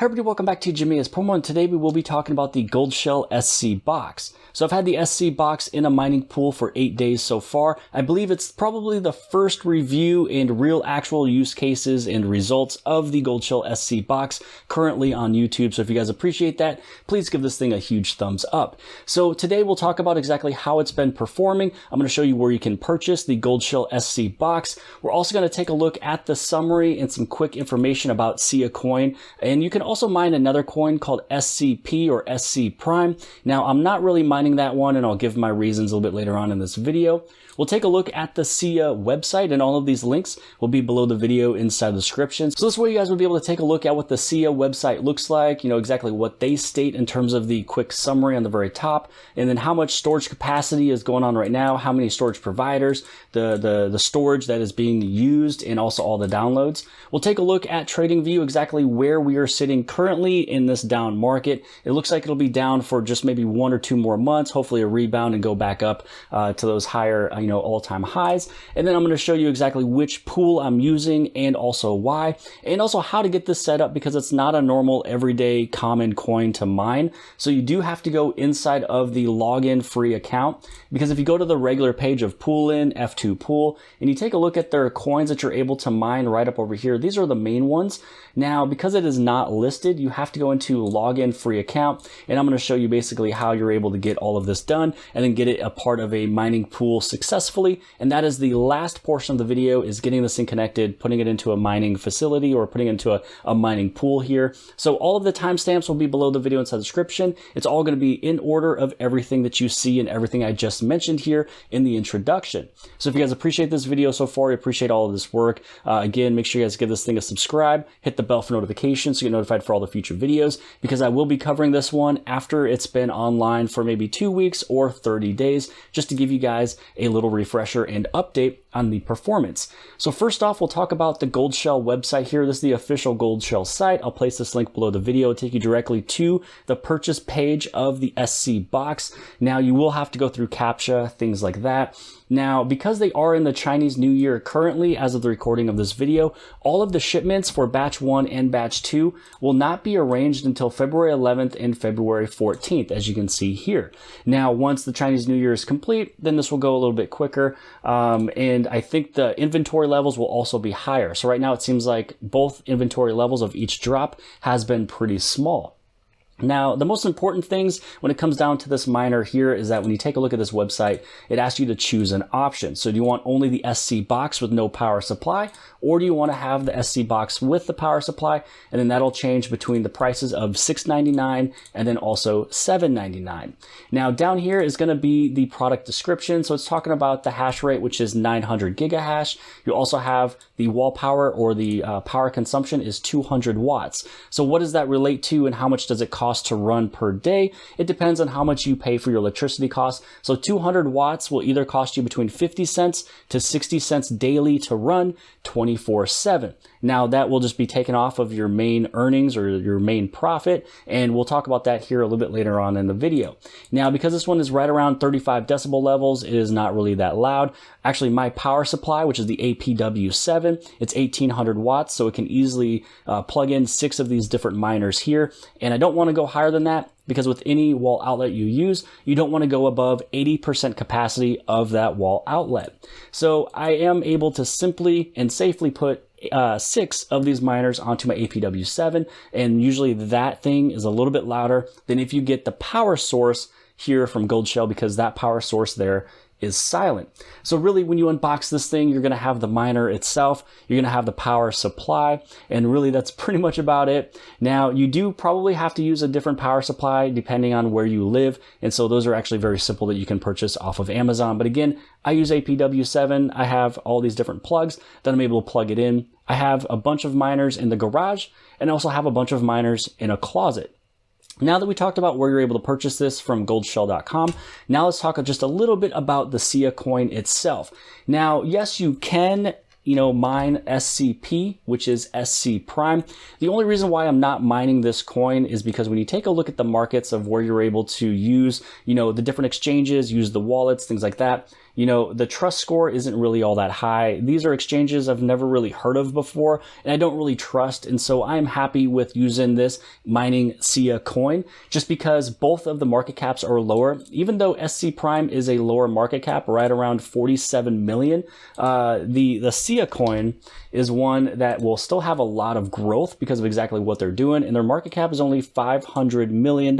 everybody, welcome back to Jimmy as Promo, and today we will be talking about the Goldshell SC-Box. So I've had the SC-Box in a mining pool for 8 days so far. I believe it's probably the first review and real actual use cases and results of the Goldshell SC-Box currently on YouTube. So if you guys appreciate that, please give this thing a huge thumbs up. So today we'll talk about exactly how it's been performing. I'm going to show you where you can purchase the Goldshell SC-Box. We're also going to take a look at the summary and some quick information about Siacoin. And you can also mine another coin called SCP or SC Prime. Now, I'm not really mining that one, and I'll give my reasons a little bit later on in this video. We'll take a look at the Sia website, and all of these links will be below the video inside the description. So this way you guys will be able to take a look at what the Sia website looks like, exactly what they state in terms of the quick summary on the very top, and then how much storage capacity is going on right now, how many storage providers, the storage that is being used, and also all the downloads. We'll take a look at TradingView, exactly where we are sitting currently in this down market. It looks like it'll be down for just maybe 1 or 2 more months, hopefully a rebound and go back up to those higher all-time highs. And then I'm going to show you exactly which pool I'm using and also why, and also how to get this set up, because it's not a normal everyday common coin to mine. So you do have to go inside of the login free account, because if you go to the regular page of Poolin, F2 Pool, and you take a look at their coins that you're able to mine right up over here, these are the main ones. Now, because it is not listed, you have to go into login free account, and I'm going to show you basically how you're able to get all of this done and then get it a part of a mining pool successfully. And that is the last portion of the video, is getting this thing connected, putting it into a mining facility or putting it into a mining pool here. So all of the timestamps will be below the video inside the description. It's all going to be in order of everything that you see and everything I just mentioned here in the introduction. So if you guys appreciate this video so far, you appreciate all of this work, again, make sure you guys give this thing a subscribe, hit the bell for notifications so you get notified for all the future videos, because I will be covering this one after it's been online for maybe 2 weeks or 30 days, just to give you guys a little refresher and update on the performance. So first off, we'll talk about the Goldshell website here. This is the official Goldshell site. I'll place this link below the video. It'll take you directly to the purchase page of the SC-Box. Now, you will have to go through CAPTCHA, things like that. Now, because they are in the Chinese New Year currently, as of the recording of this video, all of the shipments for batch 1 and batch 2 will not be arranged until February 11th and February 14th, as you can see here. Now, once the Chinese New Year is complete, then this will go a little bit quicker, and I think the inventory levels will also be higher. So right now it seems like both inventory levels of each drop has been pretty small. Now, the most important things when it comes down to this miner here is that when you take a look at this website, it asks you to choose an option. So do you want only the SC-Box with no power supply, or do you want to have the SC-Box with the power supply? And then that'll change between the prices of $6.99 and then also $7.99. Now, down here is going to be the product description. So it's talking about the hash rate, which is 900 gigahash. You also have the wall power, or the power consumption is 200 watts. So what does that relate to, and how much does it cost to run per day? It depends on how much you pay for your electricity costs. So 200 watts will either cost you between 50 cents to 60 cents daily to run 24/7. Now, that will just be taken off of your main earnings or your main profit, and we'll talk about that here a little bit later on in the video. Now, because this one is right around 35 decibel levels, it is not really that loud. Actually, my power supply, which is the APW7, it's 1800 watts, so it can easily plug in 6 of these different miners here, and I don't want to go higher than that, because with any wall outlet you use, you don't want to go above 80% capacity of that wall outlet. So I am able to simply and safely put 6 of these miners onto my APW7, and usually that thing is a little bit louder than if you get the power source here from Goldshell, because that power source there is silent. So really, when you unbox this thing, you're going to have the miner itself, you're going to have the power supply, and really that's pretty much about it. Now, you do probably have to use a different power supply depending on where you live, and so those are actually very simple that you can purchase off of Amazon. But again, I use APW7. I have all these different plugs that I'm able to plug it in. I have a bunch of miners in the garage, and I also have a bunch of miners in a closet. Now that we talked about where you're able to purchase this from goldshell.com, now let's talk just a little bit about the Siacoin itself. Now, yes, you can mine SCP, which is SC Prime. The only reason why I'm not mining this coin is because when you take a look at the markets of where you're able to use, the different exchanges, use the wallets, things like that, you know, the trust score isn't really all that high. These are exchanges I've never really heard of before, and I don't really trust. And so I'm happy with using this mining Siacoin just because both of the market caps are lower. Even though SC Prime is a lower market cap, right around 47 million, the Siacoin is one that will still have a lot of growth because of exactly what they're doing, and their market cap is only $500 million.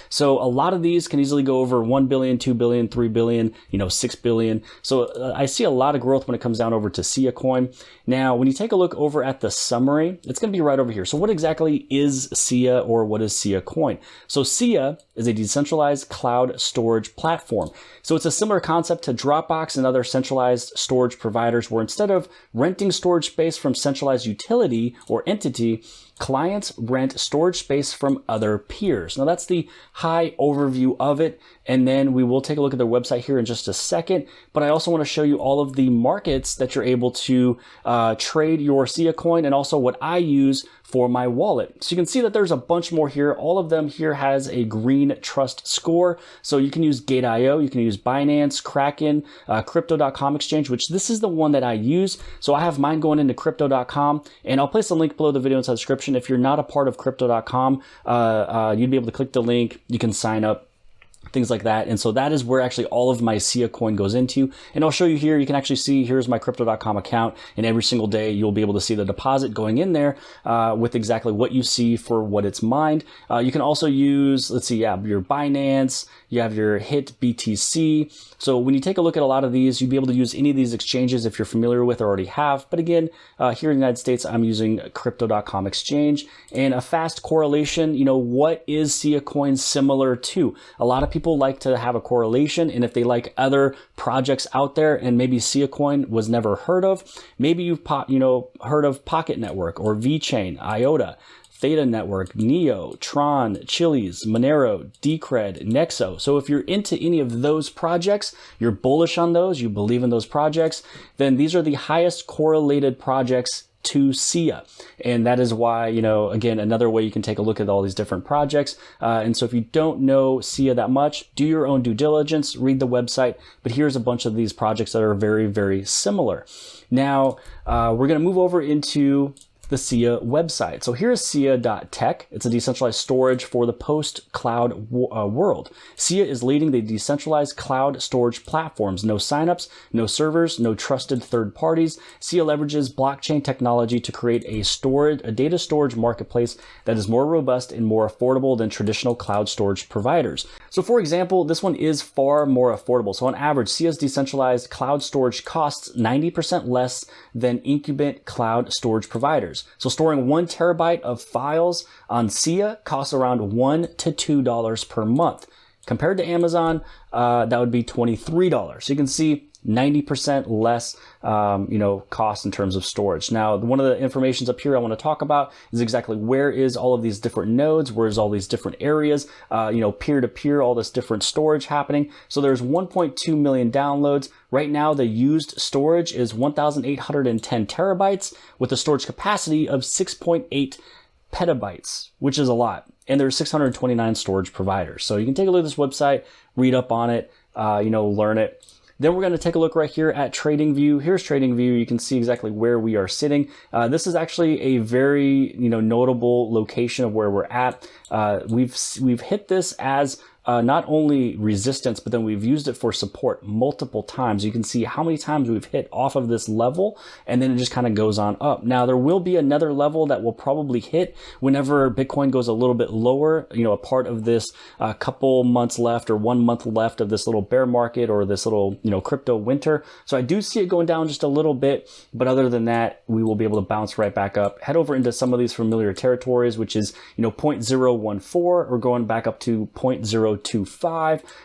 So a lot of these can easily go over 1 billion, 2 billion, 3 billion, you know, 6 billion. So I see a lot of growth when it comes down over to Siacoin. Now, when you take a look over at the summary, it's going to be right over here. So what exactly is Sia, or what is Siacoin? So Sia is a decentralized cloud storage platform. So it's a similar concept to Dropbox and other centralized storage providers, where instead of renting storage space from centralized utility or entity, clients rent storage space from other peers. Now that's the high overview of it. And then we will take a look at their website here in just a second. But I also want to show you all of the markets that you're able to trade your Siacoin, and also what I use for my wallet. So you can see that there's a bunch more here. All of them here has a green trust score. So you can use Gate.io, you can use Binance, Kraken, Crypto.com exchange, which this is the one that I use. So I have mine going into Crypto.com, and I'll place a link below the video inside the description. If you're not a part of Crypto.com, you'd be able to click the link. You can sign up, things like that. And so that is where actually all of my Siacoin goes into. And I'll show you here, you can actually see, here's my Crypto.com account, and every single day you'll be able to see the deposit going in there with exactly what you see for what it's mined. You can also use, let's see, your Binance, you have your HIT BTC. So when you take a look at a lot of these, you'd be able to use any of these exchanges if you're familiar with or already have. But again, here in the United States, I'm using Crypto.com exchange. And a fast correlation, you know, what is Siacoin similar to? A lot of people like to have a correlation, and if they like other projects out there and maybe Siacoin was never heard of, maybe you've heard of Pocket Network or VeChain, IOTA, Theta Network, Neo, Tron, Chiliz, Monero, Decred, Nexo. So if you're into any of those projects, you're bullish on those, you believe in those projects, then these are the highest correlated projects to Sia. And that is why, you know, again, another way you can take a look at all these different projects. And so if you don't know Sia that much, do your own due diligence, read the website. But here's a bunch of these projects that are very, very similar. Now, we're going to move over into the Sia website. So here's Sia.tech. It's a decentralized storage for the post-cloud world. Sia is leading the decentralized cloud storage platforms. No signups, no servers, no trusted third parties. Sia leverages blockchain technology to create a data storage marketplace that is more robust and more affordable than traditional cloud storage providers. So for example, this one is far more affordable. So on average, Sia's decentralized cloud storage costs 90% less than incumbent cloud storage providers. So storing 1 terabyte of files on Sia costs around $1 to $2 per month. Compared to Amazon, that would be $23. So you can see 90% less, cost in terms of storage. Now, one of the informations up here I want to talk about is exactly where is all of these different nodes, where is all these different areas, peer-to-peer, all this different storage happening. So there's 1.2 million downloads. Right now, the used storage is 1,810 terabytes with a storage capacity of 6.8 petabytes, which is a lot. And there's 629 storage providers. So you can take a look at this website, read up on it, learn it. Then we're going to take a look right here at TradingView. Here's TradingView. You can see exactly where we are sitting. This is actually a very, notable location of where we're at. We've hit this as not only resistance, but then we've used it for support multiple times. You can see how many times we've hit off of this level, and then it just kind of goes on up. Now, there will be another level that will probably hit whenever Bitcoin goes a little bit lower, a part of this couple months left or 1 month left of this little bear market or this little, crypto winter. So I do see it going down just a little bit, but other than that, we will be able to bounce right back up, head over into some of these familiar territories, which is, 0.014, or going back up to 0.025.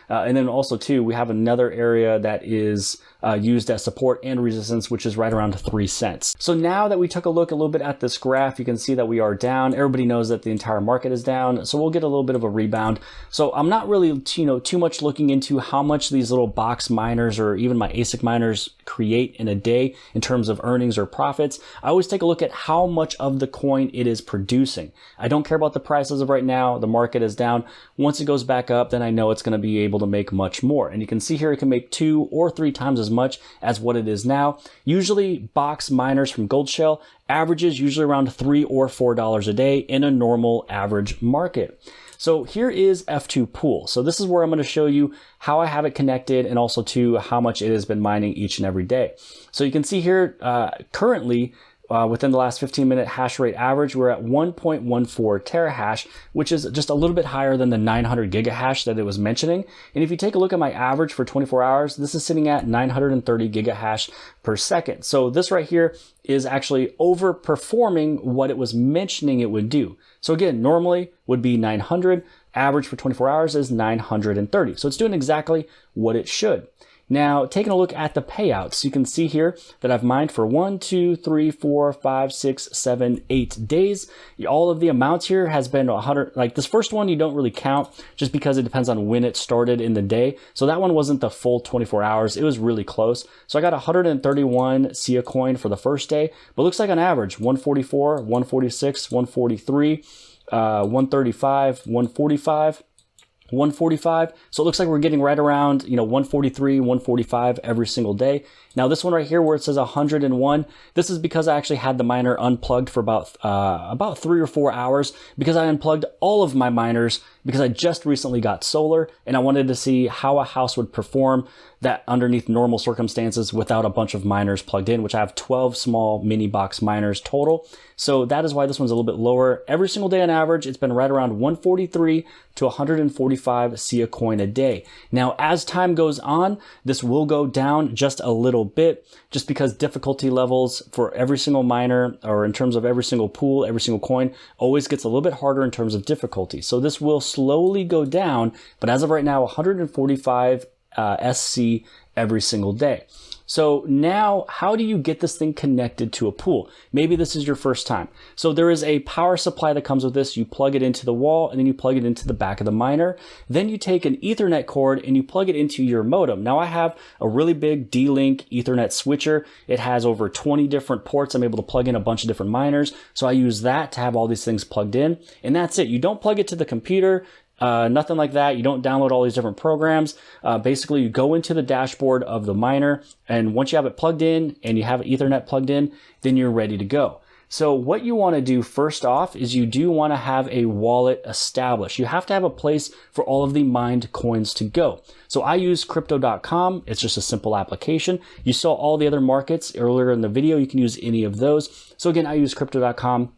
And then also too, we have another area that is used as support and resistance, which is right around 3 cents. So now that we took a look a little bit at this graph, you can see that we are down. Everybody knows that the entire market is down, so we'll get a little bit of a rebound. So I'm not really too much looking into how much these little box miners or even my ASIC miners create in a day in terms of earnings or profits. I always take a look at how much of the coin it is producing. I don't care about the price as of right now. The market is down. Once it goes back up, then I know it's going to be able to make much more. And you can see here it can make 2 or 3 times as much as what it is now. Usually box miners from Goldshell averages usually around $3 or $4 a day in a normal average market. So here is F2 Pool. So this is where I'm going to show you how I have it connected and also to how much it has been mining each and every day. So you can see here currently within the last 15-minute hash rate average, we're at 1.14 terahash, which is just a little bit higher than the 900 gigahash that it was mentioning. And if you take a look at my average for 24 hours, this is sitting at 930 gigahash per second. So this right here is actually overperforming what it was mentioning it would do. So again, normally would be 900, average for 24 hours is 930. So it's doing exactly what it should. Now, taking a look at the payouts, you can see here that I've mined for 1, 2, 3, 4, 5, 6, 7, 8 days. All of the amounts here has been 100. Like this first one, you don't really count just because it depends on when it started in the day. So that one wasn't the full 24 hours. It was really close. So I got 131 Siacoin for the first day, but looks like on average 144, 146, 143, 135, 145. 145. So it looks like we're getting right around, 143, 145 every single day. Now this one right here where it says 101, this is because I actually had the miner unplugged for about 3 or 4 hours because I unplugged all of my miners because I just recently got solar and I wanted to see how a house would perform that underneath normal circumstances without a bunch of miners plugged in, which I have 12 small mini box miners total. So that is why this one's a little bit lower. Every single day on average, it's been right around 143 to 145 Siacoin a day. Now, as time goes on, this will go down just a little bit just because difficulty levels for every single miner or in terms of every single pool, every single coin always gets a little bit harder in terms of difficulty. So this will slowly go down, but as of right now, 145 SC every single day. So now, how do you get this thing connected to a pool? Maybe this is your first time. So there is a power supply that comes with this. You plug it into the wall and then you plug it into the back of the miner. Then you take an Ethernet cord and you plug it into your modem. Now I have a really big D-Link Ethernet switcher. It has over 20 different ports. I'm able to plug in a bunch of different miners. So I use that to have all these things plugged in. And that's it. You don't plug it to the computer. Nothing like that. You don't download all these different programs. Basically, you go into the dashboard of the miner, and once you have it plugged in and you have Ethernet plugged in, then you're ready to go. So what you want to do first off is you do want to have a wallet established. You have to have a place for all of the mined coins to go. So I use crypto.com. It's just a simple application. You saw all the other markets earlier in the video. You can use any of those. So again, I use crypto.com.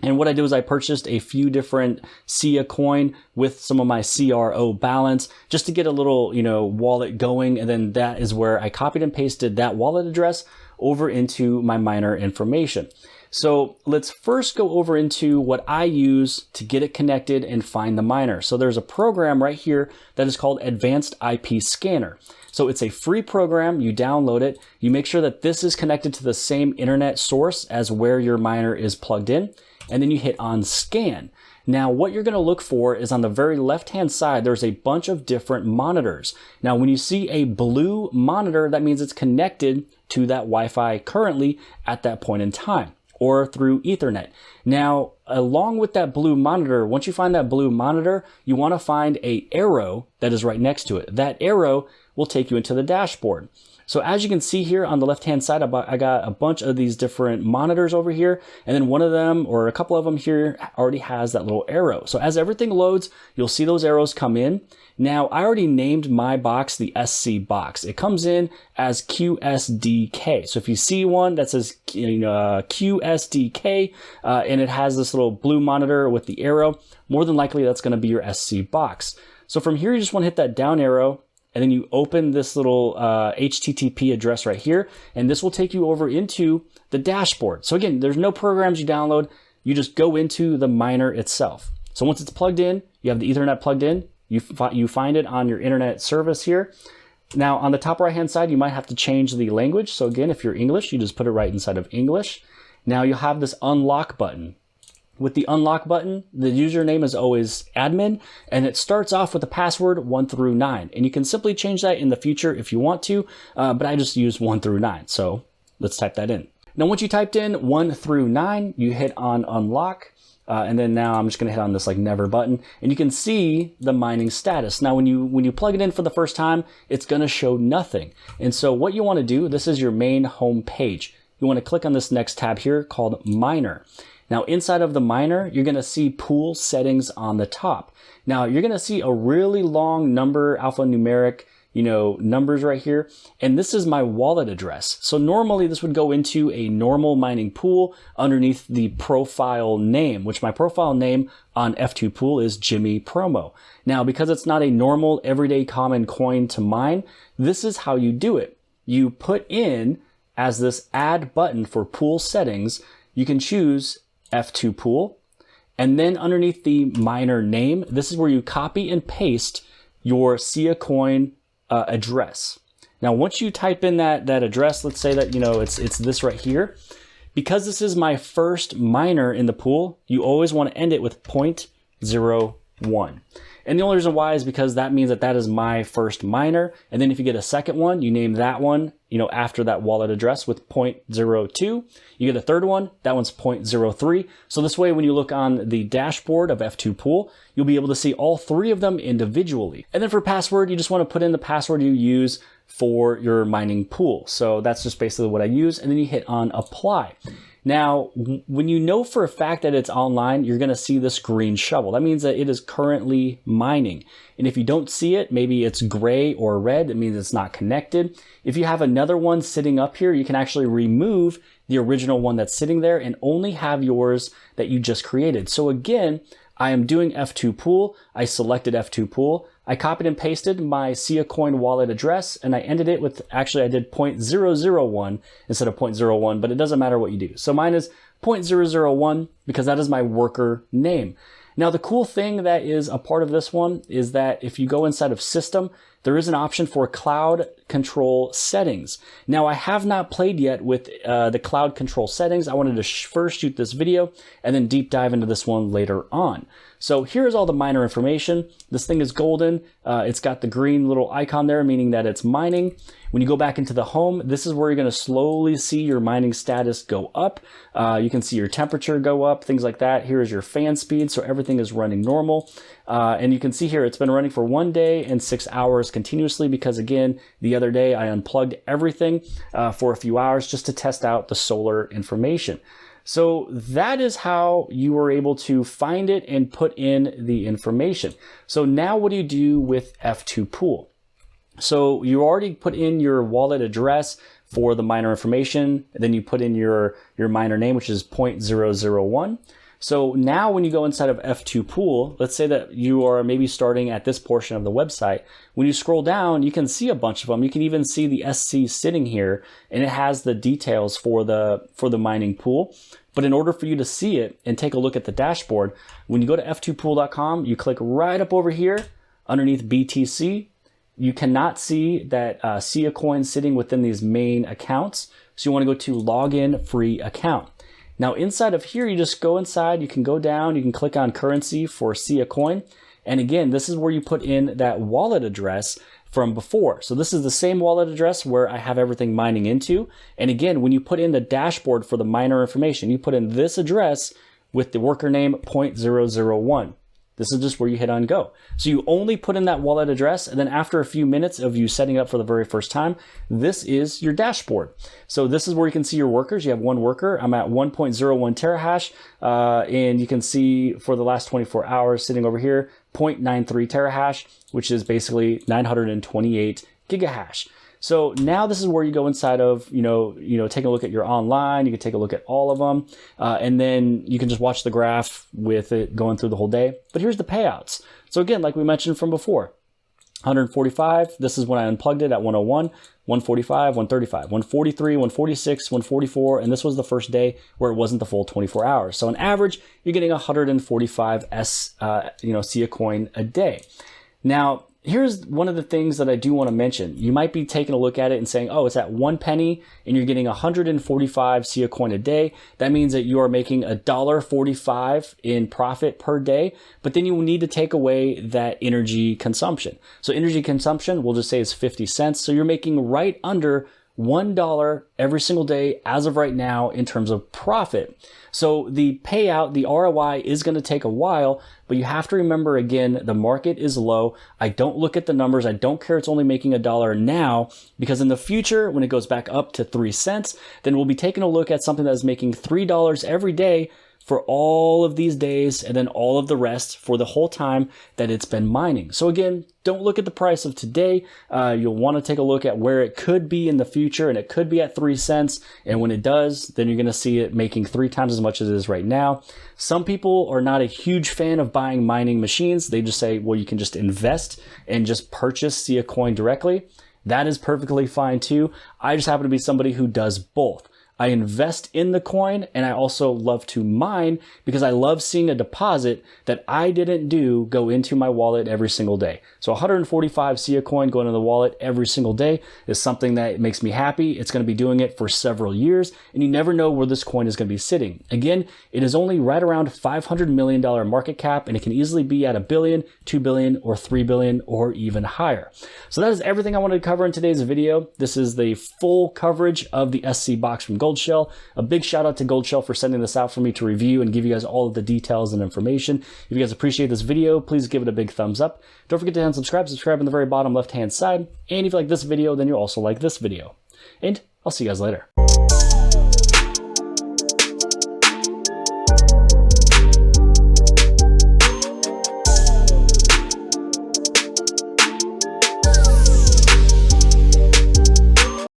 And what I did was I purchased a few different Siacoin with some of my CRO balance just to get a little, wallet going. And then that is where I copied and pasted that wallet address over into my miner information. So let's first go over into what I use to get it connected and find the miner. So there's a program right here that is called Advanced IP Scanner. So it's a free program. You download it. You make sure that this is connected to the same internet source as where your miner is plugged in. And then you hit on scan. Now, what you're going to look for is on the very left-hand side, there's a bunch of different monitors. Now, when you see a blue monitor, that means it's connected to that Wi-Fi currently at that point in time or through Ethernet. Now, along with that blue monitor, once you find that blue monitor, you want to find an arrow that is right next to it. That arrow will take you into the dashboard. So as you can see here on the left-hand side, I got a bunch of these different monitors over here, and then one of them or a couple of them here already has that little arrow. So as everything loads, you'll see those arrows come in. Now, I already named my box the SC-Box. It comes in as QSDK. So if you see one that says QSDK and it has this little blue monitor with the arrow, more than likely that's going to be your SC-Box. So from here, you just want to hit that down arrow, and then you open this little HTTP address right here, and this will take you over into the dashboard. So again, there's no programs you download. You just go into the miner itself. So once it's plugged in, you have the Ethernet plugged in, you find it on your internet service here. Now on the top right hand side, you might have to change the language. So again, if you're English, you just put it right inside of English. Now you'll have this unlock button. With the unlock button, the username is always admin, and it starts off with the password 1 through 9. And you can simply change that in the future if you want to, but I just use 1 through 9. So let's type that in. Now, once you typed in 1 through 9, you hit on unlock. And then now I'm just going to hit on this like never button, and you can see the mining status. Now, when you plug it in for the first time, it's going to show nothing. And so what you want to do, this is your main home page. You want to click on this next tab here called Miner. Now, inside of the miner, you're going to see pool settings on the top. Now, you're going to see a really long number, alphanumeric, numbers right here. And this is my wallet address. So normally this would go into a normal mining pool underneath the profile name, which my profile name on F2 Pool is Jimmy Promo. Now, because it's not a normal everyday common coin to mine, this is how you do it. You put in as this add button for pool settings, you can choose F2 Pool. And then underneath the miner name, this is where you copy and paste your Siacoin address. Now, once you type in that address, let's say that, it's this right here. Because this is my first miner in the pool, you always want to end it with 0.01. And the only reason why is because that means that is my first miner. And then if you get a second one, you name that one, after that wallet address with 0.02. You get a third one, that one's 0.03. So this way, when you look on the dashboard of F2 Pool, you'll be able to see all three of them individually. And then for password, you just want to put in the password you use for your mining pool. So that's just basically what I use. And then you hit on apply. Now, when you know for a fact that it's online, you're going to see this green shovel. That means that it is currently mining. And if you don't see it, maybe it's gray or red. It means it's not connected. If you have another one sitting up here, you can actually remove the original one that's sitting there and only have yours that you just created. So again, I am doing F2 Pool. I selected F2 Pool. I copied and pasted my Siacoin wallet address, and I ended it with, actually I did 0.001 instead of 0.01, but it doesn't matter what you do. So mine is 0.001 because that is my worker name. Now, the cool thing that is a part of this one is that if you go inside of System, there is an option for cloud control settings. Now, I have not played yet with the cloud control settings. I wanted to first shoot this video and then deep dive into this one later on. So here's all the miner information. This thing is golden. It's got the green little icon there, meaning that it's mining. When you go back into the home, this is where you're going to slowly see your mining status go up. You can see your temperature go up, things like that. Here is your fan speed, so everything is running normal. And you can see here it's been running for 1 day and 6 hours continuously because, again, the other day I unplugged everything for a few hours just to test out the solar information. So that is how you were able to find it and put in the information. So now what do you do with F2 Pool? So you already put in your wallet address for the miner information, and then you put in your miner name, which is 0.001. So now when you go inside of F2 Pool, let's say that you are maybe starting at this portion of the website. When you scroll down, you can see a bunch of them. You can even see the SC sitting here, and it has the details for the mining pool. But in order for you to see it and take a look at the dashboard, when you go to f2pool.com, you click right up over here underneath BTC. You cannot see that Siacoin sitting within these main accounts. So you want to go to login free account. Now inside of here, you just go inside, you can go down, you can click on currency for Siacoin. And again, this is where you put in that wallet address from before. So this is the same wallet address where I have everything mining into. And again, when you put in the dashboard for the miner information, you put in this address with the worker name 0.001. This is just where you hit on go. So you only put in that wallet address, and then after a few minutes of you setting it up for the very first time, this is your dashboard. So this is where you can see your workers. You have one worker. I'm at 1.01 terahash, and you can see for the last 24 hours sitting over here, 0.93 terahash, which is basically 928 gigahash. So now this is where you go inside of, take a look at your online. You can take a look at all of them. And then you can just watch the graph with it going through the whole day. But here's the payouts. So again, like we mentioned from before, 145. This is when I unplugged it at 101, 145, 135, 143, 146, 144. And this was the first day where it wasn't the full 24 hours. So on average, you're getting 145 Siacoin a day. Now, here's one of the things that I do want to mention. You might be taking a look at it and saying, oh, it's at 1 penny and you're getting 145 Siacoin a day. That means that you are making $1.45 in profit per day, but then you will need to take away that energy consumption. So energy consumption, we'll just say is 50 cents. So you're making right under $1 every single day as of right now in terms of profit. So the payout, the ROI is going to take a while, but you have to remember again, the market is low. I don't look at the numbers. I don't care it's only making $1 now, because in the future, when it goes back up to 3 cents, then we'll be taking a look at something that is making $3 every day for all of these days, and then all of the rest for the whole time that it's been mining. So again, don't look at the price of today. You'll want to take a look at where it could be in the future, and it could be at 3 cents. And when it does, then you're going to see it making 3 times as much as it is right now. Some people are not a huge fan of buying mining machines. They just say, well, you can just invest and just purchase Siacoin directly. That is perfectly fine too. I just happen to be somebody who does both. I invest in the coin, and I also love to mine because I love seeing a deposit that I didn't do go into my wallet every single day. So 145 Siacoin going into the wallet every single day is something that makes me happy. It's going to be doing it for several years, and you never know where this coin is going to be sitting. Again, it is only right around $500 million market cap, and it can easily be at $1 billion, $2 billion, or $3 billion, or even higher. So that is everything I wanted to cover in today's video. This is the full coverage of the SC-Box from Goldshell. A big shout out to Goldshell for sending this out for me to review and give you guys all of the details and information. If you guys appreciate this video, please give it a big thumbs up. Don't forget to hit subscribe on the very bottom left hand side. And if you like this video, then you'll also like this video. And I'll see you guys later.